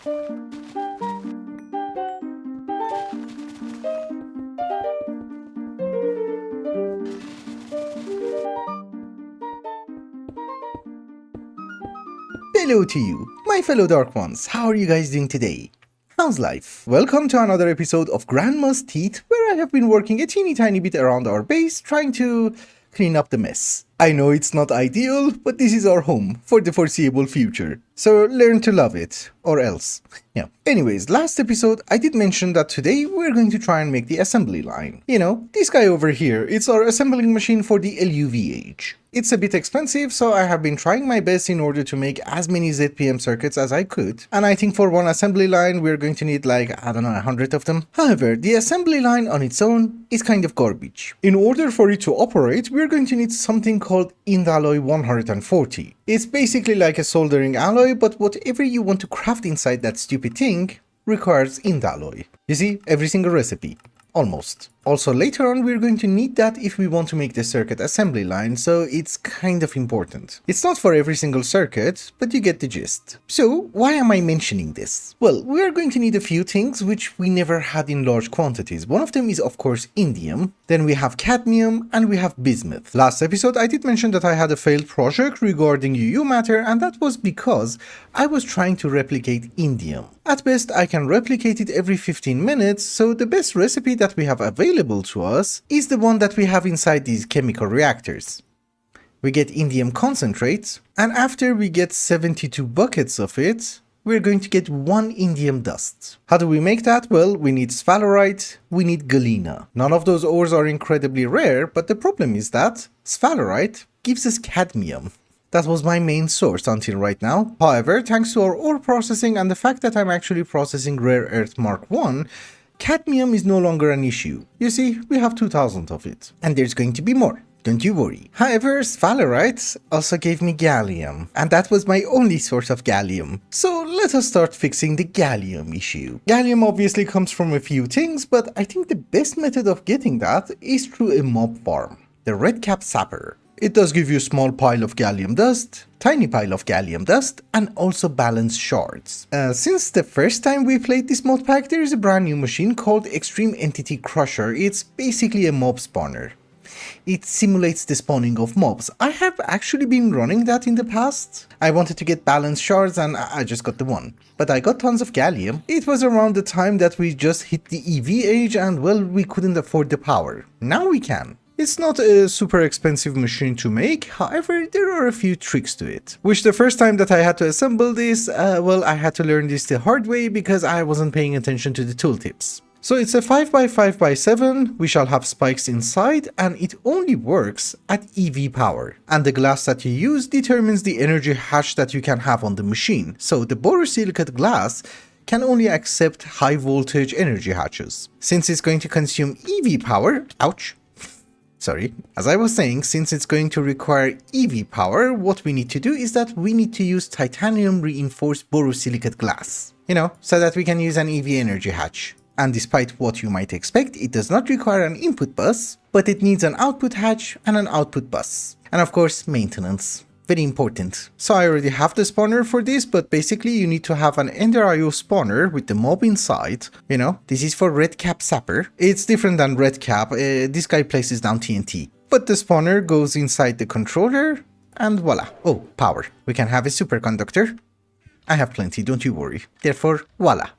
Hello to you, my fellow Dark Ones. How are you guys doing today? How's life? Welcome to another episode of Grandma's Teeth, where I have been working a teeny tiny bit around our base, trying to clean up the mess. I know it's not ideal, but this is our home for the foreseeable future. So learn to love it, or else. Yeah. Anyways, last episode I did mention that today we're going to try and make the assembly line. You know, this guy over here, it's our assembling machine for the LUVH. It's a bit expensive, so I have been trying my best in order to make as many ZPM circuits as I could. And I think for one assembly line, we're going to need like, I don't know, 100 of them. However, the assembly line on its own is kind of garbage. In order for it to operate, we're going to need something called Indalloy 140. It's basically like a soldering alloy, but whatever you want to craft inside that stupid thing requires Indalloy. You see, every single recipe. Almost. Also later on we're going to need that if we want to make the circuit assembly line, so it's kind of important. It's not for every single circuit, but you get the gist. So why am I mentioning this? Well, we're going to need a few things which we never had in large quantities. One of them is of course indium, then we have cadmium, and we have bismuth. Last episode I did mention that I had a failed project regarding UU matter, and that was because I was trying to replicate indium. At best I can replicate it every 15 minutes, so the best recipe that we have available to us is the one that we have inside these chemical reactors. We get indium concentrate, and after we get 72 buckets of it, we're going to get 1 indium dust. How do we make that? Well, we need sphalerite, we need galena. None of those ores are incredibly rare, but the problem is that sphalerite gives us cadmium. That was my main source until right now. However, thanks to our ore processing and the fact that I'm actually processing rare earth Mark 1, cadmium is no longer an issue. You see, we have 2000 of it. And there's going to be more. Don't you worry. However, sphalerite also gave me gallium, and that was my only source of gallium. So let us start fixing the gallium issue. Gallium obviously comes from a few things, but I think the best method of getting that is through a mob farm, the redcap sapper. It does give you a small pile of gallium dust, tiny pile of gallium dust, and also balanced shards. Since the first time we played this mod pack, there is a brand new machine called Extreme Entity Crusher. It's basically a mob spawner. It simulates the spawning of mobs. I have actually been running that in the past. I wanted to get balanced shards and I just got the one. But I got tons of gallium. It was around the time that we just hit the EV age and well, we couldn't afford the power. Now we can. It's not a super expensive machine to make, however, there are a few tricks to it. Which the first time that I had to assemble this, well, I had to learn this the hard way because I wasn't paying attention to the tooltips. So it's a 5x5x7, we shall have spikes inside, and it only works at EV power. And the glass that you use determines the energy hash that you can have on the machine. So the borosilicate glass can only accept high voltage energy hatches. Since it's going to consume EV power, ouch. Sorry, as I was saying, since it's going to require EV power, what we need to do is that we need to use titanium reinforced borosilicate glass. You know, so that we can use an EV energy hatch. And despite what you might expect, it does not require an input bus, but it needs an output hatch and an output bus. And of course, maintenance. Very important. So I already have the spawner for this, but basically you need to have an Ender IO spawner with the mob inside. You know, this is for redcap sapper. It's different than redcap. This guy places down TNT. But the spawner goes inside the controller and voila. Oh, power. We can have a superconductor. I have plenty, don't you worry. Therefore, voila.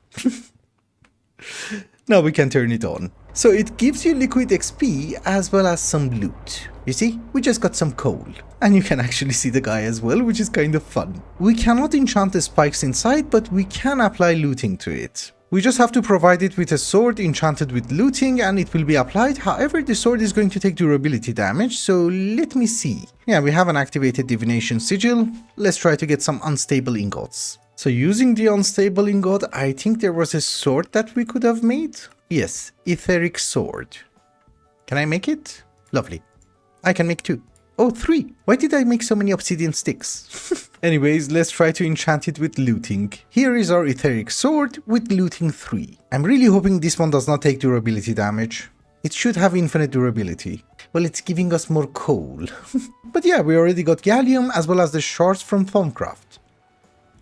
Now we can turn it on. So it gives you liquid XP as well as some loot. You see, we just got some coal. And you can actually see the guy as well, which is kind of fun. We cannot enchant the spikes inside, but we can apply looting to it. We just have to provide it with a sword enchanted with looting and it will be applied. However, the sword is going to take durability damage, so let me see. Yeah, we have an activated divination sigil. Let's try to get some unstable ingots. So using the unstable ingot, I think there was a sword that we could have made. Yes, etheric sword. Can I make it? Lovely. I can make 2. Oh, 3. Why did I make so many obsidian sticks? Anyways, let's try to enchant it with looting. Here is our etheric sword with looting 3. I'm really hoping this one does not take durability damage. It should have infinite durability. Well, it's giving us more coal. But yeah, we already got gallium as well as the shards from Thaumcraft.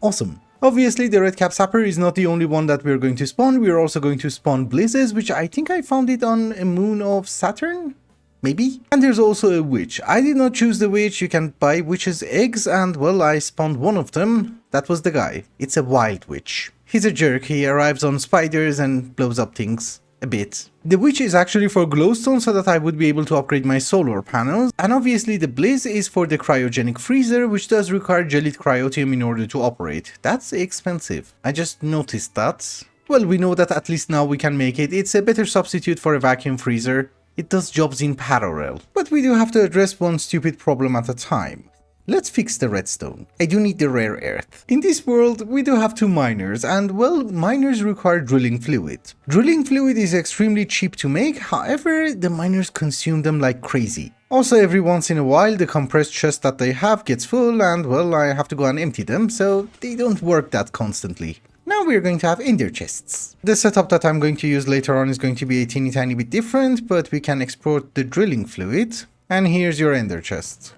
Awesome. Obviously, the red cap sapper is not the only one that we're going to spawn. We're also going to spawn blazes, which I think I found it on a moon of Saturn? Maybe? And there's also a witch. I did not choose the witch. You can buy witch's eggs, and well, I spawned one of them. That was the guy. It's a wild witch. He's a jerk. He arrives on spiders and blows up things. A bit. The witch is actually for glowstone so that I would be able to upgrade my solar panels, and obviously the blaze is for the cryogenic freezer, which does require jellied cryotium in order to operate. That's expensive. I just noticed that. Well, we know that at least now we can make it. It's a better substitute for a vacuum freezer. It does jobs in parallel. But we do have to address one stupid problem at a time. Let's fix the redstone. I do need the rare earth. In this world, we do have two miners, and well, miners require drilling fluid. Drilling fluid is extremely cheap to make, however, the miners consume them like crazy. Also, every once in a while, the compressed chest that they have gets full, and well, I have to go and empty them, so they don't work that constantly. Now we're going to have ender chests. The setup that I'm going to use later on is going to be a teeny tiny bit different, but we can export the drilling fluid, and here's your ender chest.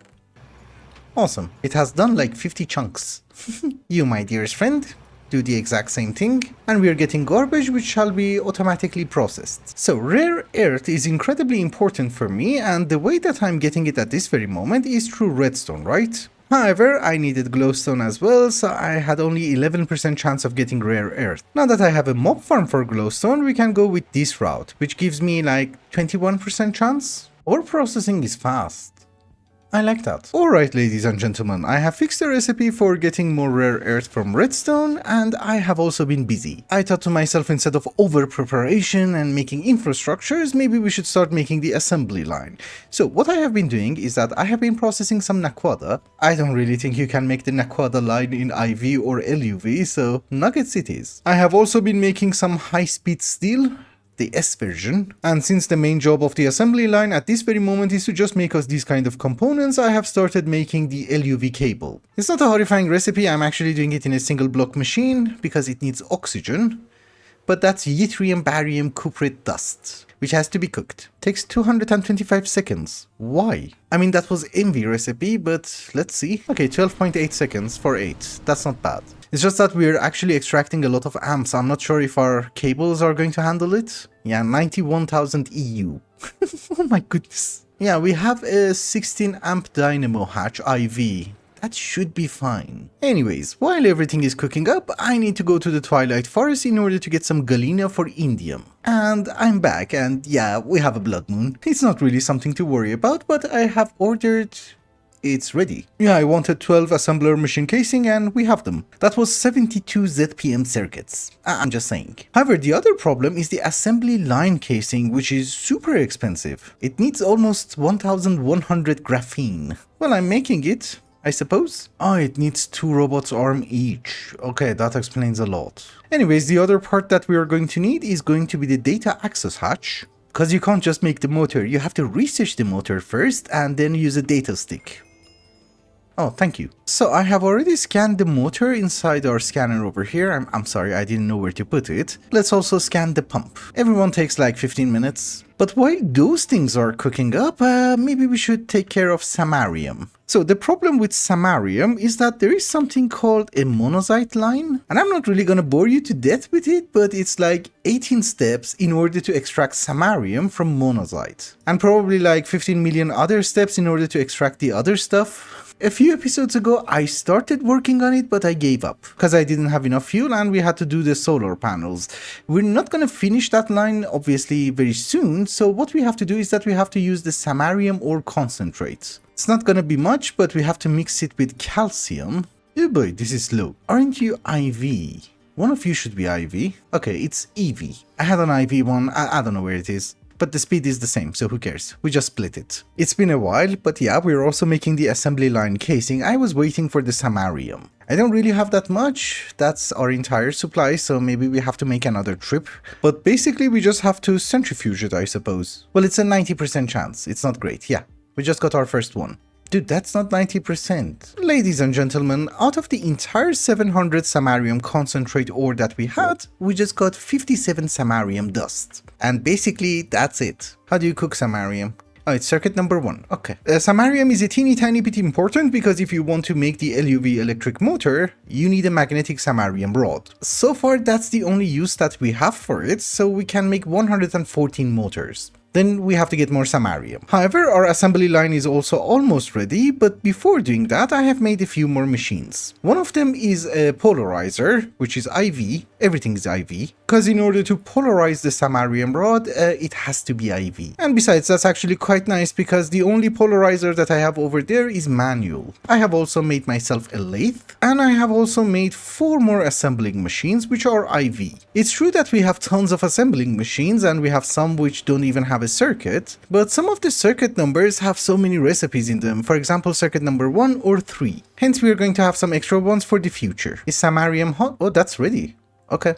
Awesome. It has done like 50 chunks. You, my dearest friend, do the exact same thing, and we are getting garbage which shall be automatically processed. So rare earth is incredibly important for me, and the way that I'm getting it at this very moment is through redstone, right? However, I needed glowstone as well, so I had only 11% chance of getting rare earth. Now that I have a mob farm for glowstone, we can go with this route, which gives me like 21% chance. Ore processing is fast. I like that. Alright, ladies and gentlemen, I have fixed the recipe for getting more rare earth from redstone, and I have also been busy. I thought to myself, instead of over preparation and making infrastructures, maybe we should start making the assembly line. So what I have been doing is that I have been processing some naquada. I don't really think you can make the naquada line in IV or LUV, so nuggets it is. I have also been making some high-speed steel, the S version, and since the main job of the assembly line at this very moment is to just make us these kind of components, I have started making the LUV cable. It's not a horrifying recipe, I'm actually doing it in a single block machine because it needs oxygen, but that's yttrium barium cuprate dust, which has to be cooked. Takes 225 seconds. Why? I mean, that was envy recipe, but let's see. Okay, 12.8 seconds for 8. That's not bad. It's just that we're actually extracting a lot of amps. I'm not sure if our cables are going to handle it. Yeah, 91,000 EU. Oh my goodness. Yeah, we have a 16 amp dynamo hatch IV. That should be fine. Anyways, while everything is cooking up, I need to go to the Twilight Forest in order to get some galena for indium. And I'm back, and yeah, we have a blood moon. It's not really something to worry about, but I have ordered... It's ready. Yeah, I wanted 12 assembler machine casing and we have them. That was 72 ZPM circuits. I'm just saying. However, the other problem is the assembly line casing, which is super expensive. It needs almost 1100 graphene. Well, I'm making it, I suppose. Oh, it needs 2 robots' arm each. Okay, that explains a lot. Anyways, the other part that we are going to need is going to be the data access hatch. Because you can't just make the motor, you have to research the motor first and then use a data stick. Oh, thank you. So I have already scanned the motor inside our scanner over here. I'm sorry, I didn't know where to put it. Let's also scan the pump. Everyone takes like 15 minutes. But while those things are cooking up, maybe we should take care of samarium. So the problem with samarium is that there is something called a monazite line. And I'm not really gonna bore you to death with it, but it's like 18 steps in order to extract samarium from monazite. And probably like 15 million other steps in order to extract the other stuff. A few episodes ago, I started working on it, but I gave up because I didn't have enough fuel and we had to do the solar panels. We're not going to finish that line, obviously, very soon. So what we have to do is that we have to use the samarium ore concentrate. It's not going to be much, but we have to mix it with calcium. Oh boy, this is low. Aren't you IV? One of you should be IV. Okay, it's EV. I had an IV one. I don't know where it is. But the speed is the same, so who cares? We just split it. It's been a while, but yeah, we're also making the assembly line casing. I was waiting for the samarium. I don't really have that much. That's our entire supply, so maybe we have to make another trip. But basically, we just have to centrifuge it, I suppose. Well, it's a 90% chance. It's not great, yeah. We just got our first one. Dude, that's not 90%. Ladies and gentlemen, out of the entire 700 samarium concentrate ore that we had, we just got 57 samarium dust. And basically, that's it. How do you cook samarium? Oh, it's circuit number 1. Okay. Samarium is a teeny tiny bit important because if you want to make the LUV electric motor, you need a magnetic samarium rod. So far, that's the only use that we have for it, so we can make 114 motors. Then we have to get more samarium. However, our assembly line is also almost ready, but before doing that, I have made a few more machines. One of them is a polarizer, which is IV. Everything is IV. Because in order to polarize the samarium rod, it has to be IV. And besides, that's actually quite nice because the only polarizer that I have over there is manual. I have also made myself a lathe, and I have also made 4 more assembling machines, which are IV. It's true that we have tons of assembling machines, and we have some which don't even have a circuit, but some of the circuit numbers have so many recipes in them, for example circuit number 1 or 3. Hence we are going to have some extra ones for the future. Is samarium hot? Oh, that's ready. Okay.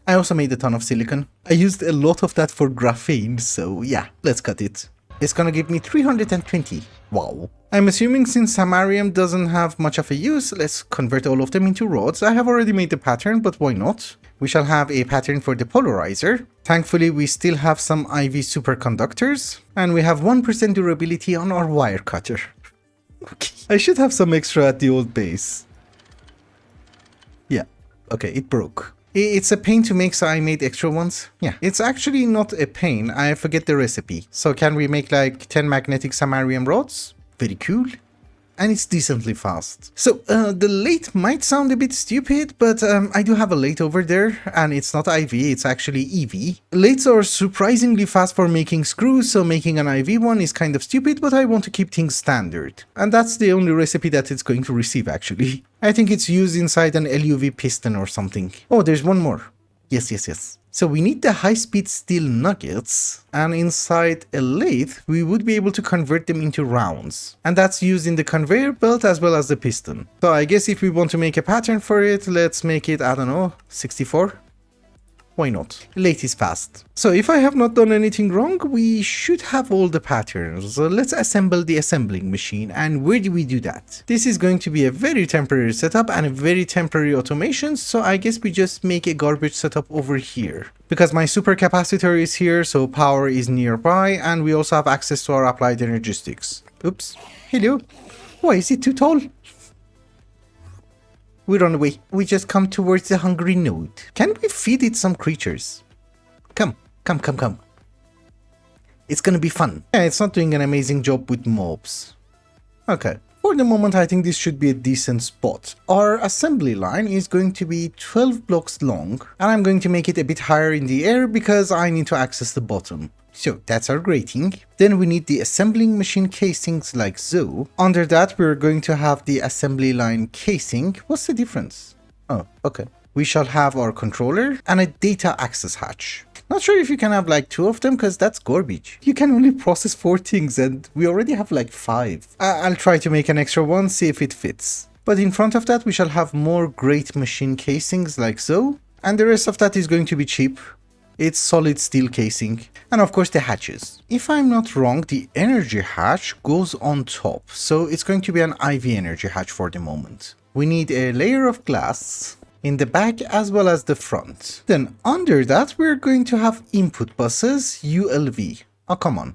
I also made a ton of silicon. I used a lot of that for graphene, so yeah, let's cut it. It's gonna give me 320. Wow. I'm assuming since samarium doesn't have much of a use, let's convert all of them into rods. I have already made the pattern, but why not? We shall have a pattern for the polarizer. Thankfully, we still have some IV superconductors, and we have 1% durability on our wire cutter. Okay. I should have some extra at the old base. Yeah, okay, it broke. It's a pain to make, so I made extra ones. Yeah, it's actually not a pain, I forget the recipe. So can we make like 10 magnetic samarium rods? Very cool. And it's decently fast. So the lathe might sound a bit stupid, but I do have a lathe over there, and it's not IV, it's actually EV. Lathes are surprisingly fast for making screws, so making an IV one is kind of stupid, but I want to keep things standard. And that's the only recipe that it's going to receive actually. I think it's used inside an LUV piston or something. Oh, there's one more. Yes. So we need the high-speed steel nuggets, and inside a lathe, we would be able to convert them into rounds. And that's used in the conveyor belt as well as the piston. So I guess if we want to make a pattern for it, let's make it, I don't know, 64? Why not? Lathe is fast. So if I have not done anything wrong, we should have all the patterns. So let's assemble the assembling machine. And where do we do that? This is going to be a very temporary setup and a very temporary automation. So I guess we just make a garbage setup over here. Because my supercapacitor is here, so power is nearby. And we also have access to our applied energistics. Oops. Hello. Why is it too tall? We run away. We just come towards the hungry node. Can we feed it some creatures? Come. It's gonna be fun. Yeah, it's not doing an amazing job with mobs. Okay. For the moment, I think this should be a decent spot. Our assembly line is going to be 12 blocks long, and I'm going to make it a bit higher in the air because I need to access the bottom. So that's our grating. Then we need the assembling machine casings like so. Under that, we're going to have the assembly line casing. What's the difference? Oh, okay. We shall have our controller and a data access hatch. Not sure if you can have like 2 of them because that's garbage. You can only process 4 things and we already have like 5. I'll try to make an extra one, see if it fits. But in front of that, we shall have more great machine casings like so. And the rest of that is going to be cheap. It's solid steel casing, and of course the hatches. If I'm not wrong, the energy hatch goes on top, so it's going to be an IV energy hatch for the moment. We need a layer of glass in the back as well as the front. Then under that, we're going to have input buses, ULV. Oh, come on.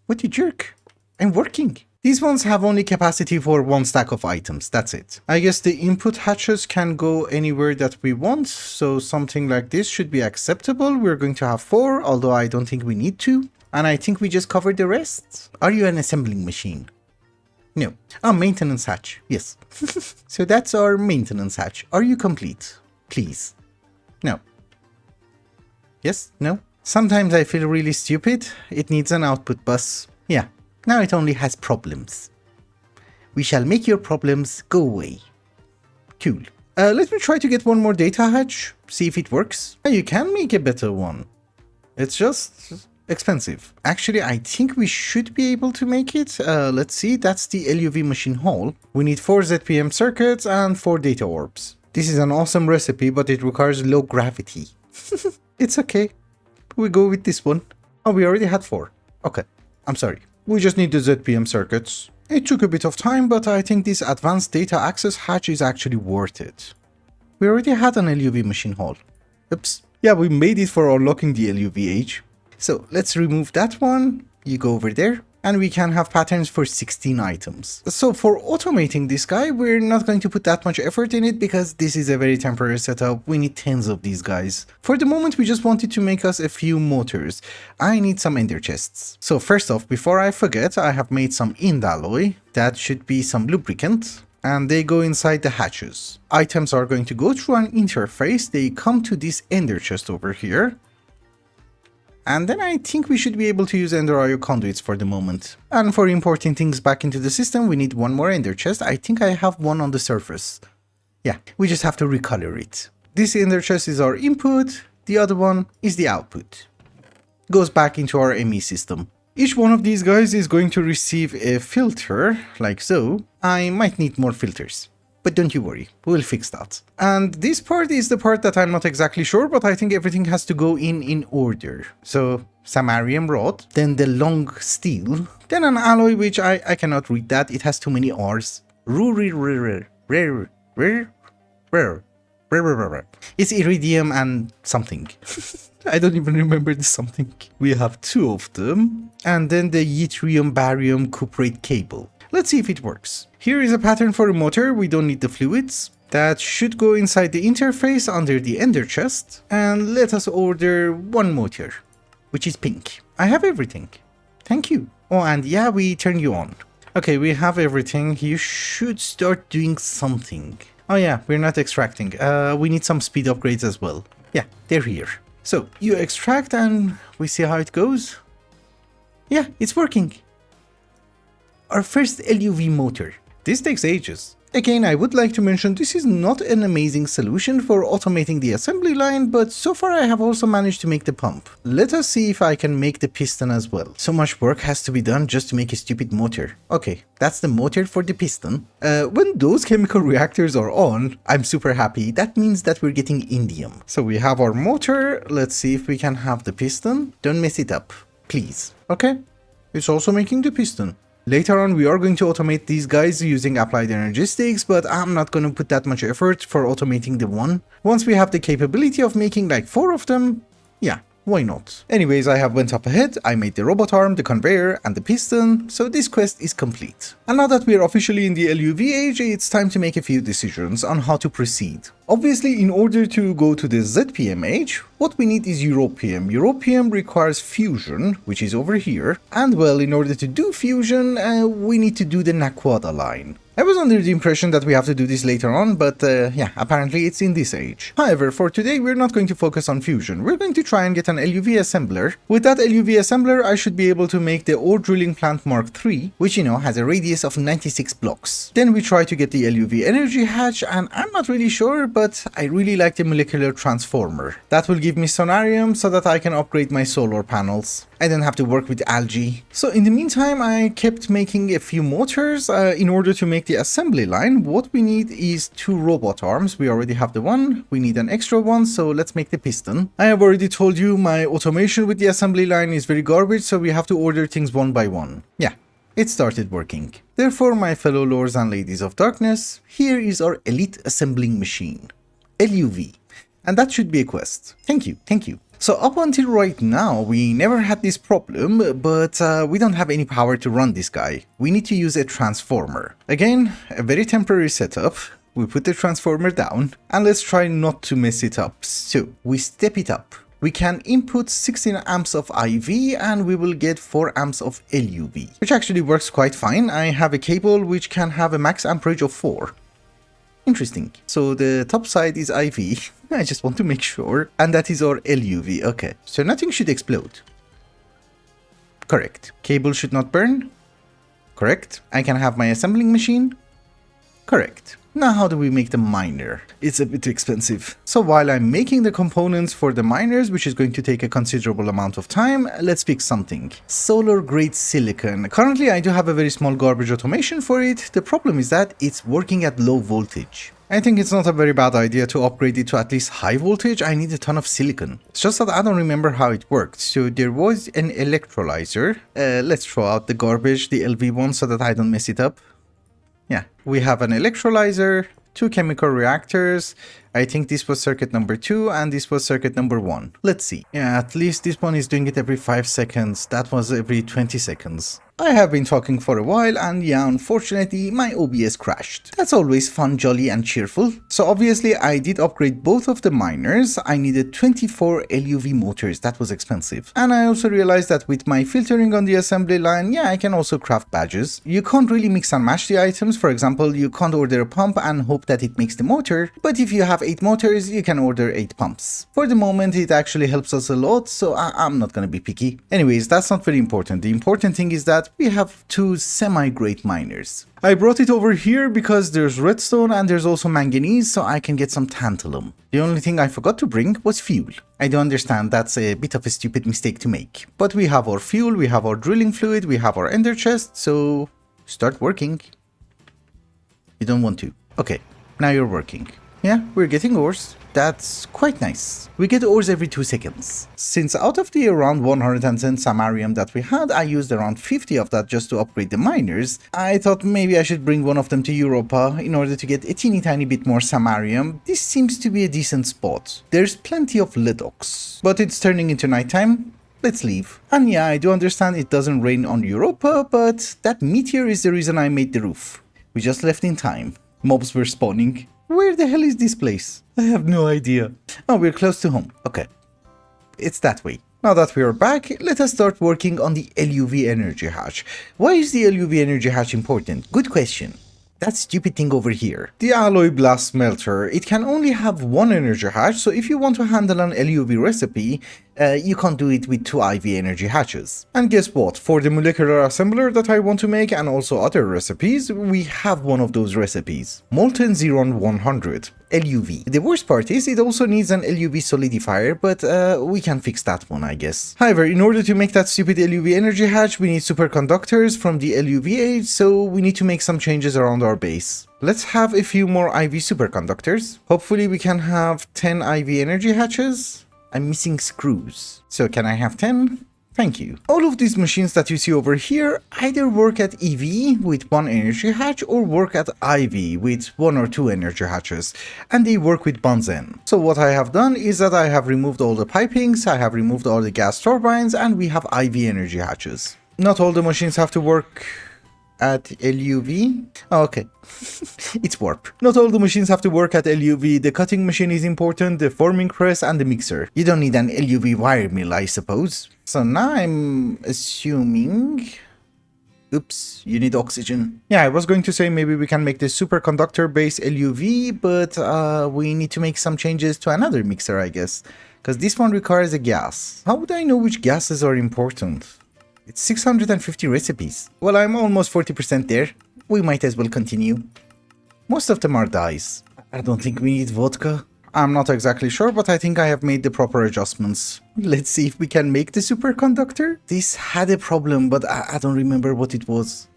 What you jerk? I'm working. These ones have only capacity for 1 stack of items, that's it. I guess the input hatches can go anywhere that we want, so something like this should be acceptable. We're going to have 4, although I don't think we need to. And I think we just covered the rest. Are you an assembling machine? No. Oh, maintenance hatch, yes. So that's our maintenance hatch. Are you complete? Please. No. Yes? No? Sometimes I feel really stupid. It needs an output bus. Yeah. Now it only has problems. We shall make your problems go away. Cool. Let me try to get one more data hatch, see if it works. You can make a better one. It's just expensive. Actually, I think we should be able to make it. Let's see, that's the LUV machine hall. We need 4 ZPM circuits and 4 data orbs. This is an awesome recipe, but it requires low gravity. It's okay. We go with this one. Oh, we already had 4. Okay, I'm sorry. We just need the ZPM circuits. It took a bit of time, but I think this advanced data access hatch is actually worth it. We already had an LUV machine hall. Oops. Yeah, we made it for unlocking the LUV age. So let's remove that one. You go over there. and we can have patterns for 16 items. So for automating this guy, we're not going to put that much effort in it because this is a very temporary setup. We need tens of these guys. For the moment, we just wanted to make us a few motors. I need some ender chests. So first off, before I forget, I have made some indalloy. That should be some lubricant, and they go inside the hatches. Items are going to go through an interface. They come to this ender chest over here. And then I think we should be able to use Ender IO conduits for the moment. And for importing things back into the system, we need one more Ender chest. I think I have one on the surface. Yeah, we just have to recolor it. This Ender chest is our input, the other one is the output. Goes back into our ME system. Each one of these guys is going to receive a filter, like so. I might need more filters. But don't you worry, we'll fix that. And this part is the part that I'm not exactly sure, but I think everything has to go in order. So, samarium rod, then the long steel, then an alloy which I cannot read that, it has too many R's. It's iridium and something. I don't even remember the something. We have two of them. And then the yttrium barium cuprate cable. Let's see if it works. Here is a pattern for a motor. We don't need the fluids. That should go inside the interface under the ender chest. And let us order one motor, which is pink. I have everything. Thank you. Oh, and yeah, we turn you on. Okay, we have everything. You should start doing something. Oh yeah, we're not extracting. We need some speed upgrades as well. Yeah, they're here. So you extract and we see how it goes. Yeah, it's working. Our first LUV motor. This takes ages. Again, I would like to mention this is not an amazing solution for automating the assembly line, but so far I have also managed to make the pump. Let us see if I can make the piston as well. So much work has to be done just to make a stupid motor. Okay, that's the motor for the piston. When those chemical reactors are on, I'm super happy. That means that we're getting indium. So we have our motor. Let's see if we can have the piston. Don't mess it up, please. Okay, it's also making the piston. Later on, we are going to automate these guys using applied energistics, but I'm not going to put that much effort for automating the one. Once we have the capability of making like 4 of them, yeah, why not? Anyways, I have went up ahead, I made the robot arm, the conveyor, and the piston, so this quest is complete. And now that we are officially in the LUV age, it's time to make a few decisions on how to proceed. Obviously, in order to go to the ZPM age, what we need is Europium. Europium requires fusion, which is over here, and well, in order to do fusion, we need to do the Naquada line. I was under the impression that we have to do this later on, but yeah, apparently it's in this age. However, for today, we're not going to focus on fusion. We're going to try and get an LUV assembler. With that LUV assembler, I should be able to make the ore drilling plant Mark III, which, you know, has a radius of 96 blocks. Then we try to get the LUV energy hatch, and I'm not really sure, but I really like the molecular transformer. That will give me sonarium so that I can upgrade my solar panels. I don't have to work with algae. So in the meantime, I kept making a few motors. In order to make the assembly line, what we need is 2 robot arms. We already have the one. We need an extra one, so let's make the piston. I have already told you my automation with the assembly line is very garbage, so we have to order things one by one. Yeah, it started working. Therefore, my fellow lords and ladies of darkness, here is our elite assembling machine, LUV. And that should be a quest. Thank you, thank you. So up until right now, we never had this problem, but we don't have any power to run this guy. We need to use a transformer. Again, a very temporary setup. We put the transformer down, and let's try not to mess it up. So, we step it up. We can input 16 amps of IV, and we will get 4 amps of LUV, which actually works quite fine. I have a cable which can have a max amperage of 4. Interesting. So the top side is IV. I just want to make sure. And that is our LUV. Okay. So nothing should explode. Correct. Cable should not burn. Correct. I can have my assembling machine. Correct. Now how do we make the miner? It's a bit expensive. So while I'm making the components for the miners, which is going to take a considerable amount of time, let's fix something. Solar grade silicon. Currently I do have a very small garbage automation for it. The problem is that it's working at low voltage. I think it's not a very bad idea to upgrade it to at least high voltage. I need a ton of silicon. It's just that I don't remember how it worked. So there was an electrolyzer. Let's throw out the garbage, the LV one, so that I don't mess it up. Yeah, we have an electrolyzer, 2 chemical reactors, I think this was circuit number 2 and this was circuit number 1. Let's see. Yeah, at least this one is doing it every 5 seconds. That was every 20 seconds. I have been talking for a while and yeah, unfortunately my OBS crashed. That's always fun, jolly and cheerful. So obviously I did upgrade both of the miners. I needed 24 LUV motors, that was expensive. And I also realized that with my filtering on the assembly line, yeah, I can also craft badges. You can't really mix and match the items. For example, you can't order a pump and hope that it makes the motor, but if you have 8 motors, you can order 8 pumps. For the moment, it actually helps us a lot, so I'm not gonna be picky. Anyways, that's not very important. The important thing is that we have 2 semi-great miners. I brought it over here because there's redstone and there's also manganese, so I can get some tantalum. The only thing I forgot to bring was fuel. I do understand that's a bit of a stupid mistake to make. But we have our fuel, we have our drilling fluid, we have our ender chest, so start working. You don't want to. Okay, now you're working. Yeah, we're getting ores. That's quite nice. We get ores every 2 seconds. Since out of the around 110 samarium that we had, I used around 50 of that just to upgrade the miners. I thought maybe I should bring one of them to Europa in order to get a teeny tiny bit more samarium. This seems to be a decent spot. There's plenty of ledox, but it's turning into nighttime. Let's leave. And yeah, I do understand it doesn't rain on Europa, but that meteor is the reason I made the roof. We just left in time. Mobs were spawning. Where the hell is this place? I have no idea. Oh, we're close to home. Okay. It's that way. Now that we are back, let us start working on the LUV energy hatch. Why is the LUV energy hatch important? Good question. That stupid thing over here. The alloy blast smelter. It can only have 1 energy hatch, so if you want to handle an LUV recipe, you can't do it with 2 IV energy hatches. And guess what? For the molecular assembler that I want to make and also other recipes, we have one of those recipes. Molten Xeron 100. LUV. The worst part is it also needs an LUV solidifier, but we can fix that one, I guess. However, in order to make that stupid LUV energy hatch, we need superconductors from the LUV age, so we need to make some changes around our base. Let's have a few more IV superconductors. Hopefully we can have 10 IV energy hatches. I'm missing screws. So can I have 10? Thank you. All of these machines that you see over here either work at EV with 1 energy hatch or work at IV with 1 or 2 energy hatches, and they work with Bunsen. So what I have done is that I have removed all the pipings, I have removed all the gas turbines, and we have IV energy hatches. Not all the machines have to work at LUV. Oh, okay. It's warp. Not all the machines have to work at LUV. The cutting machine is important, the forming press, and the mixer. You don't need an LUV wire mill, I suppose. So now I'm assuming... Oops, you need oxygen. Yeah, I was going to say maybe we can make the superconductor base LUV, but we need to make some changes to another mixer, I guess. Because this one requires a gas. How would I know which gases are important? It's 650 recipes. Well, I'm almost 40% there. We might as well continue. Most of them are dyes. I don't think we need vodka. I'm not exactly sure, but I think I have made the proper adjustments. Let's see if we can make the superconductor. This had a problem, but I don't remember what it was.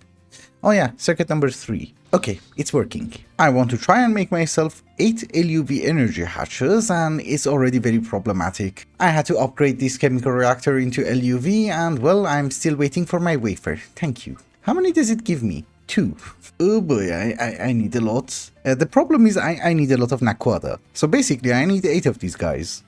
Oh yeah, circuit number 3. Okay, it's working. I want to try and make myself 8 LUV energy hatches, and it's already very problematic. I had to upgrade this chemical reactor into LUV, and well, I'm still waiting for my wafer. Thank you. How many does it give me? 2. Oh boy, I need a lot. The problem is I need a lot of Naquada. So basically I need 8 of these guys.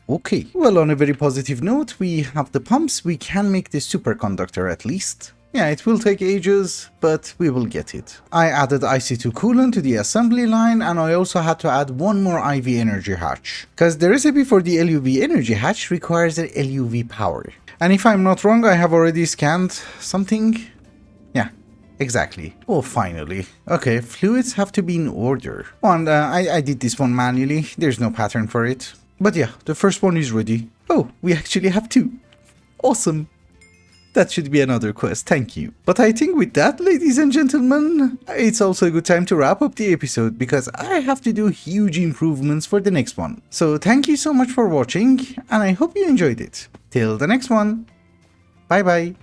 Okay, well, on a very positive note, we have the pumps. We can make the superconductor at least. Yeah, it will take ages, but we will get it. I added IC2 coolant to the assembly line, and I also had to add 1 more IV energy hatch, because the recipe for the LUV energy hatch requires an LUV power. And if I'm not wrong, I have already scanned something. Yeah, exactly. Oh, finally. Okay, fluids have to be in order. Oh, and I did this one manually. There's no pattern for it. But yeah, the first one is ready. Oh, we actually have 2. Awesome. That should be another quest, thank you. But I think with that, ladies and gentlemen, it's also a good time to wrap up the episode, because I have to do huge improvements for the next one. So thank you so much for watching, and I hope you enjoyed it. Till the next one. Bye bye.